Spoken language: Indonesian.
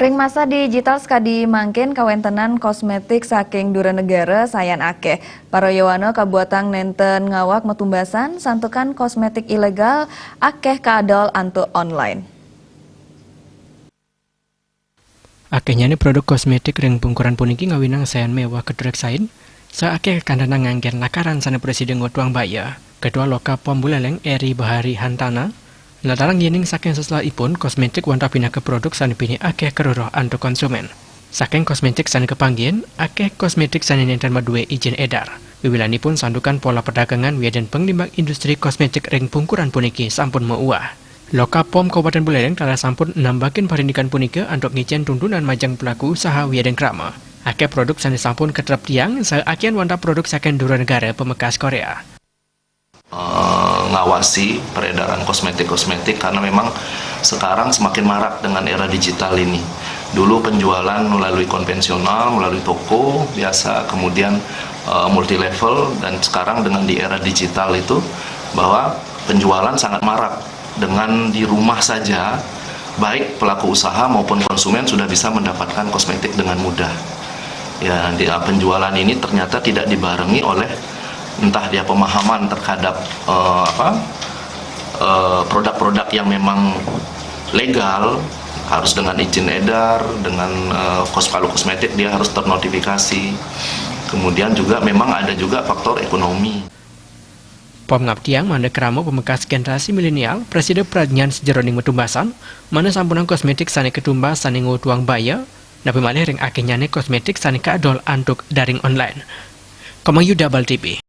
Ring masa digital sekadi mangkin kawentenan kosmetik saking dura negara sayan akeh. Para Yowana kabuatan nenten ngawak metumbasan santukan kosmetik ilegal akeh kaadol antu online. Akehnya ini produk kosmetik ring bungkuran puniki ngawinang sayan mewah kedurek sain. Saakeh kandana nganggen lakaran sana presiden Watuang Baya. Kedua loka pom buleleng Eri Bahari Hantana. Latarang yening saking setelah ipun kosmetik wanta pindah ke produk sanipini akeh keruruh antu konsumen. Saking kosmetik sani kepanggian, akeh kosmetik sani nenten madue izin edar. Wiwilanipun sandukan pola perdagangan wiadan penglimbang industri kosmetik ring bungkuran puniki sampun meuah. Loka pom Kabupaten Buleleng telah sampun nambakin parindikan punika untuk ngicen tuntunan majang pelaku usaha wiadan krama. Akeh produk sani sampun keterap tiang seakian wanta produk saking dura negara pemekas Korea. Ngawasi peredaran kosmetik karena memang sekarang semakin marak dengan era digital ini. Dulu penjualan melalui konvensional, melalui toko biasa, kemudian multi level, dan sekarang dengan di era digital itu bahwa penjualan sangat marak. Dengan di rumah saja, baik pelaku usaha maupun konsumen sudah bisa mendapatkan kosmetik dengan mudah. Ya, penjualan ini ternyata tidak dibarengi oleh entah dia pemahaman terhadap produk-produk yang memang legal, harus dengan izin edar, dengan kalau kosmetik dia harus ternotifikasi. Kemudian juga memang ada juga faktor ekonomi. Pom ngaptiang mana keramo pemekas generasi milenial, Presiden Pradnyan sejeroning metumbasan, mana sampunan kosmetik sani ketumbas sani Watuang Baya, napi malih ring akehnya kosmetik sani kaadol antuk daring online. Komayu Double TV.